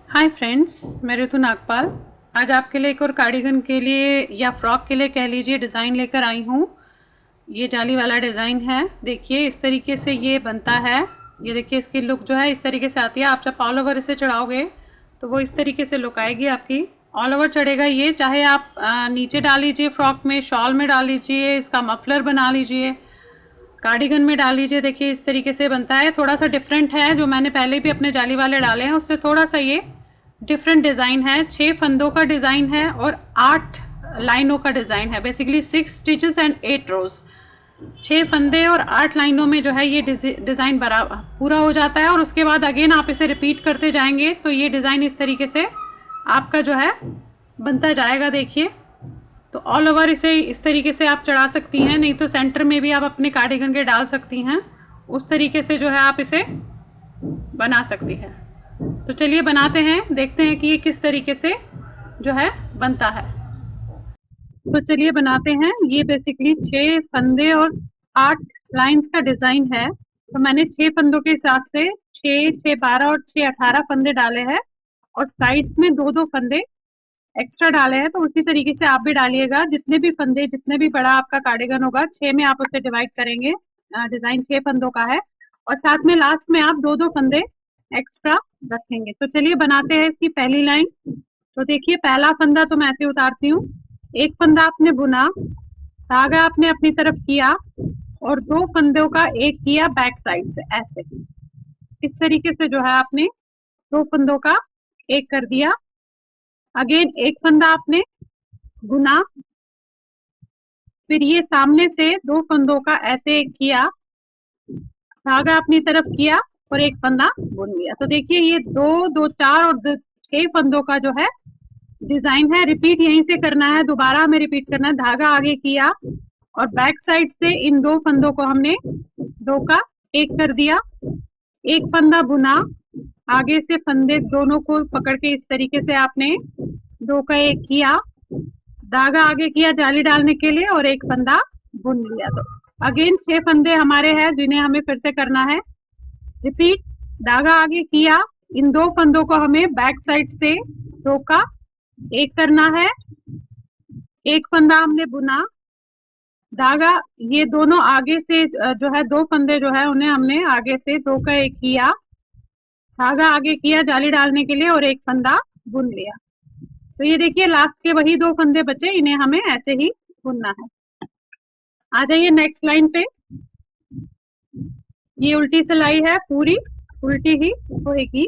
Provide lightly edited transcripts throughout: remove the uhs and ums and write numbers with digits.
Hi friends, मैं ऋतु नागपाल। आज आपके लिए एक और कार्डिगन के लिए या फ्रॉक के लिए कह लीजिए डिज़ाइन लेकर आई हूँ। ये जाली वाला डिज़ाइन है। देखिए इस तरीके से ये बनता है। ये देखिए इसकी लुक जो है इस तरीके से आती है। आप जब ऑल ओवर इसे चढ़ाओगे तो वो इस तरीके से लुक आएगी आपकी। ऑल ओवर चढ़ेगा ये, चाहे आप नीचे डाल लीजिए, फ्रॉक में, शॉल में डाल लीजिए, इसका मफलर बना लीजिए, कार्डिगन में डाल लीजिए। देखिए इस तरीके से बनता है। थोड़ा सा डिफरेंट है, जो मैंने पहले भी अपने जाली वाले डाले हैं उससे थोड़ा सा ये डिफरेंट डिज़ाइन है। 6 फंदों का डिज़ाइन है और 8 लाइनों का डिज़ाइन है। बेसिकली 6 स्टिचेस एंड 8 रोज। 6 फंदे और 8 लाइनों में जो है ये डिज़ाइन पूरा हो जाता है। और उसके बाद अगेन आप इसे रिपीट करते जाएंगे तो ये डिज़ाइन इस तरीके से आपका जो है बनता जाएगा। देखिए तो ऑल ओवर इसे इस तरीके से आप चढ़ा सकती हैं, नहीं तो सेंटर में भी आप अपने कार्डिगन के डाल सकती हैं। उस तरीके से जो है आप इसे बना सकती हैं। तो चलिए बनाते हैं, देखते हैं कि ये किस तरीके से जो है बनता है। तो चलिए बनाते हैं। ये बेसिकली 6 फंदे और 8 लाइंस का डिज़ाइन है। तो मैंने 6 फंदों के हिसाब से 6, 6, 12 और 6, 18 फंदे डाले हैं और साइड्स में 2-2 फंदे एक्स्ट्रा डाले हैं। तो उसी तरीके से आप भी डालिएगा। जितने भी फंदे, जितने भी बड़ा आपका कार्डिगन होगा, 6 में आप उसे डिवाइड करेंगे। डिज़ाइन 6 फंदों का है और साथ में लास्ट में आप 2-2 फंदे एक्स्ट्रा रखेंगे। तो चलिए बनाते हैं इसकी पहली लाइन। तो देखिए पहला फंदा तो मैं ऐसे उतारती हूँ। एक फंदा आपने बुना, धागा आपने अपनी तरफ किया और 2 फंदों का एक किया बैक साइड से, ऐसे इस तरीके से जो है आपने 2 फंदों का एक कर दिया। अगेन एक फंदा आपने बुना, फिर ये सामने से 2 फंदों का ऐसे किया, धागा अपनी तरफ किया और एक फंदा बुन लिया। तो देखिए ये 2, 2, 4 और 6 फंदों का जो है डिजाइन है। रिपीट यहीं से करना है, दोबारा हमें रिपीट करना है। धागा आगे किया और बैक साइड से इन 2 फंदों को हमने 2 का एक कर दिया। एक फंदा बुना, आगे से फंदे दोनों को पकड़ के इस तरीके से आपने 2 का एक किया, धागा आगे किया जाली डालने के लिए और एक फंदा बुन लिया। तो अगेन 6 फंदे हमारे हैं जिन्हें हमें फिर से करना है रिपीट। धागा आगे किया, इन 2 फंदों को हमें बैक साइड से 2 का एक करना है। एक फंदा हमने बुना, धागा ये दोनों आगे से जो है 2 फंदे जो है उन्हें हमने आगे से 2 का एक किया, धागा आगे किया जाली डालने के लिए और एक फंदा बुन लिया। तो ये देखिए लास्ट के वही 2 फंदे बचे, इन्हें हमें ऐसे ही बुनना है। आ जाइए नेक्स्ट लाइन पे। ये उल्टी सिलाई है, पूरी उल्टी ही होएगी।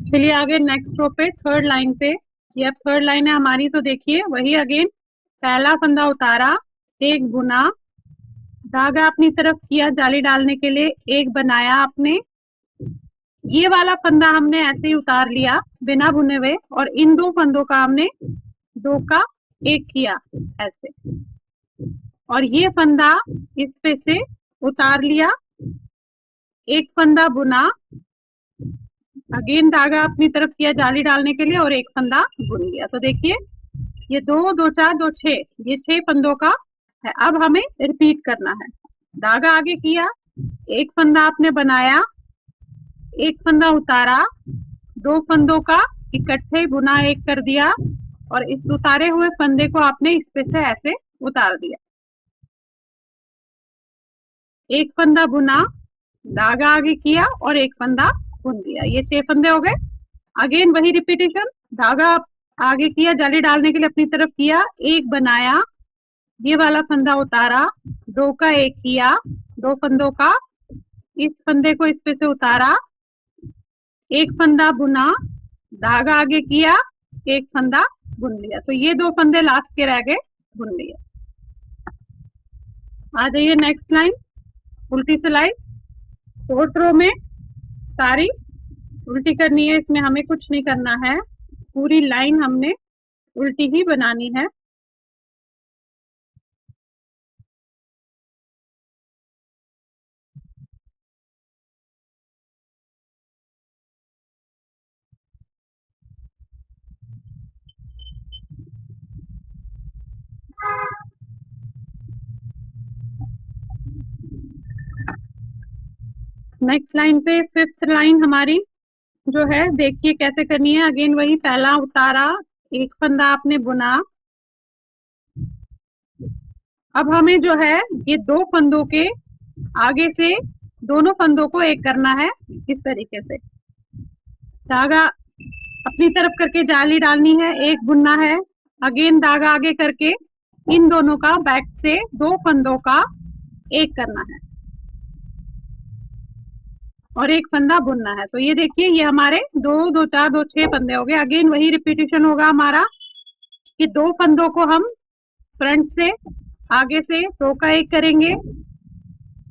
चलिए आगे नेक्स्ट रो पे थर्ड लाइन पे। ये अब थर्ड लाइन है हमारी। तो देखिए वही अगेन पहला फंदा उतारा, एक बुना, धागा अपनी तरफ किया जाली डालने के लिए, एक बनाया आपने, ये वाला फंदा हमने ऐसे ही उतार लिया बिना बुने हुए और इन 2 फंदों का हमने 2 का एक किया ऐसे, और ये फंदा इस पे से उतार लिया, एक फंदा बुना, अगेन धागा अपनी तरफ किया जाली डालने के लिए और एक फंदा बुन लिया। तो देखिए ये 2, 2, 4, 2, 6, ये 6 फंदों का है। अब हमें रिपीट करना है। धागा आगे किया, एक फंदा आपने बनाया, एक फंदा उतारा, 2 फंदों का इकट्ठे बुना एक कर दिया और इस उतारे हुए फंदे को आपने इस पे से ऐसे उतार दिया। एक फंदा बुना, धागा आगे किया और एक फंदा बुन दिया। ये 6 फंदे हो गए। अगेन वही रिपीटेशन। धागा आगे किया जाली डालने के लिए अपनी तरफ किया, एक बनाया, ये वाला फंदा उतारा, 2 का एक किया, 2 फंदों का इस फंदे को इस पे से उतारा, एक फंदा बुना, धागा आगे किया, एक फंदा बुन लिया। तो ये 2 फंदे लास्ट के रह गए, बुन लिया। आ जाइए नेक्स्ट लाइन, उल्टी सिलाई। फोर्थ रो में सारी उल्टी करनी है, इसमें हमें कुछ नहीं करना है, पूरी लाइन हमने उल्टी ही बनानी है। नेक्स्ट लाइन पे फिफ्थ लाइन हमारी जो है, देखिए कैसे करनी है। अगेन वही पहला उतारा, एक फंदा आपने बुना। अब हमें जो है ये दो फंदों के आगे से दोनों फंदों को एक करना है। इस तरीके से धागा अपनी तरफ करके जाली डालनी है, एक बुनना है। अगेन धागा आगे करके इन दोनों का बैक से दो फंदों का एक करना है और एक फंदा बुनना है। तो ये देखिए, ये हमारे दो दो चार दो छह फंदे हो गए। अगेन वही रिपीटेशन होगा हमारा कि दो फंदों को हम फ्रंट से आगे से दो का एक करेंगे।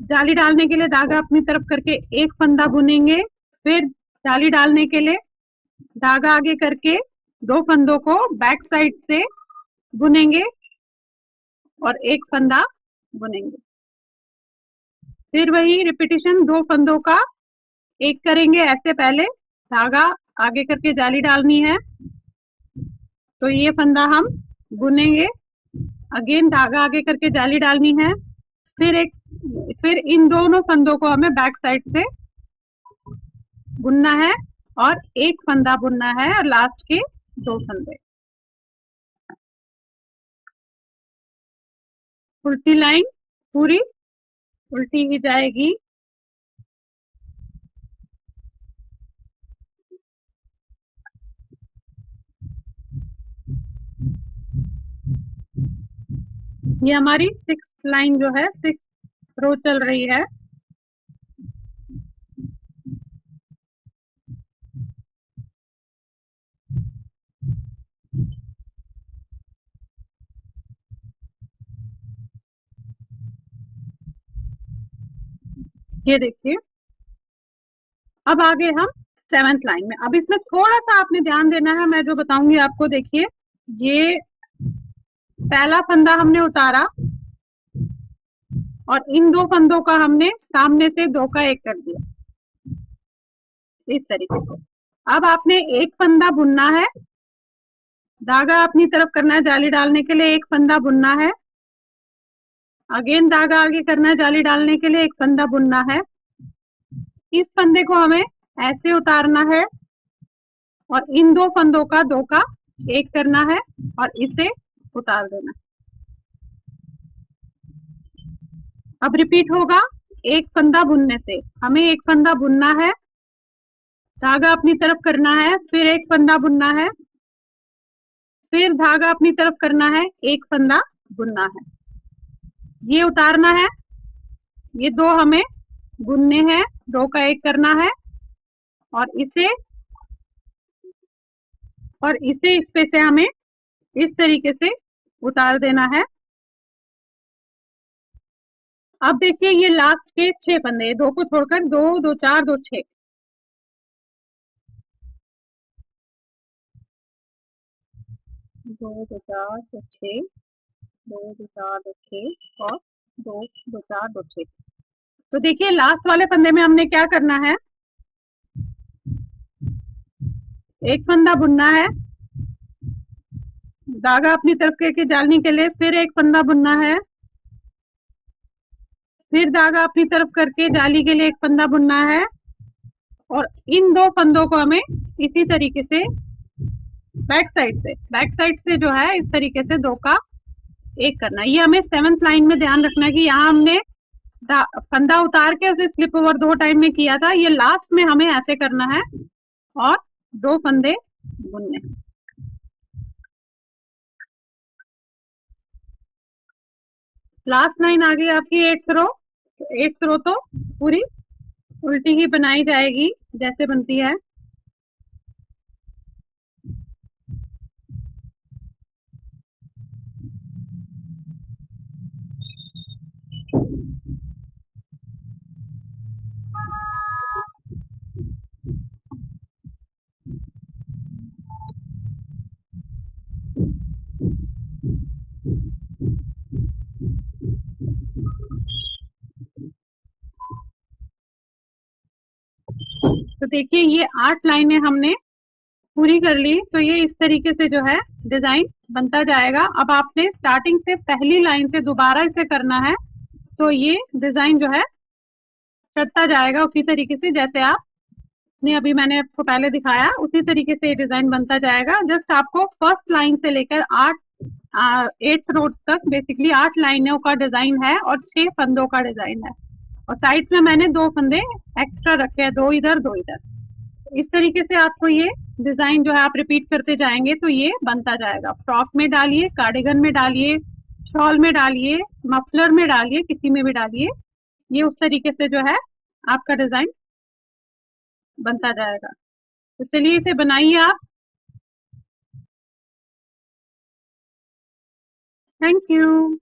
जाली डालने के लिए धागा अपनी तरफ करके एक फंदा बुनेंगे, फिर जाली डालने के लिए धागा आगे करके दो फंदों को बैक साइड से बुनेंगे और एक फंदा बुनेंगे। फिर वही रिपीटेशन, दो फंदों का एक करेंगे ऐसे। पहले धागा आगे करके जाली डालनी है, तो ये फंदा हम बुनेंगे। अगेन धागा आगे करके जाली डालनी है, फिर इन दोनों फंदों को हमें बैक साइड से बुनना है और एक फंदा बुनना है और लास्ट के दो फंदे। उल्टी लाइन पूरी उल्टी ही जाएगी। ये हमारी सिक्स लाइन जो है, सिक्स रो चल रही है। ये देखिए, अब आगे हम सेवेंथ लाइन में। अब इसमें थोड़ा सा आपने ध्यान देना है, मैं जो बताऊंगी आपको। देखिए, ये पहला फंदा हमने उतारा और इन दो फंदों का हमने सामने से दो का एक कर दिया इस तरीके से। अब आपने एक फंदा बुनना है, धागा अपनी तरफ करना है जाली डालने के लिए, एक फंदा बुनना है। अगेन धागा आगे करना है जाली डालने के लिए, एक फंदा बुनना है। इस फंदे को हमें ऐसे उतारना है और इन दो फंदों का दो का एक करना है और इसे उतार देना। अब रिपीट होगा, एक फंदा बुनने से हमें एक फंदा बुनना है, धागा अपनी तरफ करना है, फिर एक फंदा बुनना है, फिर धागा अपनी तरफ करना है, एक फंदा बुनना है, ये उतारना है। ये दो हमें बुनने हैं, दो का एक करना है और इसे इस पे से हमें इस तरीके से उतार देना है। अब देखिए, ये लास्ट के छह फंदे, दो को छोड़कर दो दो चार दो छह। दो दो चार दो छह, दो दो चार दो छह और दो दो चार दो छह। तो देखिए, लास्ट वाले फंदे में हमने क्या करना है, एक फंदा बुनना है, धागा अपनी तरफ के डालने के लिए, फिर एक फंदा बुनना है, फिर धागा अपनी तरफ करके जाली के लिए एक फंदा बुनना है और इन दो फंदों को हमें इसी तरीके से बैक साइड से जो है इस तरीके से दो का एक करना है। ये हमें सेवेंथ लाइन में ध्यान रखना है कि यहाँ हमने फंदा उतार के उसे स्लिप ओवर दो टाइम में किया था, ये लास्ट में हमें ऐसे करना है और दो फंदे बुनने। लास्ट लाइन आ गई आपकी एट्थ रो। एट्थ रो तो पूरी उल्टी ही बनाई जाएगी जैसे बनती है। तो देखिए, ये 8 लाइनें हमने पूरी कर ली। तो ये इस तरीके से जो है डिजाइन बनता जाएगा। अब आपने स्टार्टिंग से पहली लाइन से दोबारा इसे करना है, तो ये डिजाइन जो है चढ़ता जाएगा उसी तरीके से जैसे आपने अभी मैंने आपको पहले दिखाया, उसी तरीके से ये डिजाइन बनता जाएगा। जस्ट आपको फर्स्ट लाइन से लेकर 8th रो तक बेसिकली 8 लाइनों का डिजाइन है और 6 फंदों का डिजाइन है, और साइड में मैंने 2 फंदे एक्स्ट्रा रखे हैं, 2 इधर 2 इधर। इस तरीके से आपको ये डिजाइन जो है आप रिपीट करते जाएंगे तो ये बनता जाएगा। फ्रॉक में डालिए, कार्डिगन में डालिए, शॉल में डालिए, मफलर में डालिए, किसी में भी डालिए, ये उस तरीके से जो है आपका डिजाइन बनता जाएगा। तो चलिए इसे बनाइए आप। Thank you.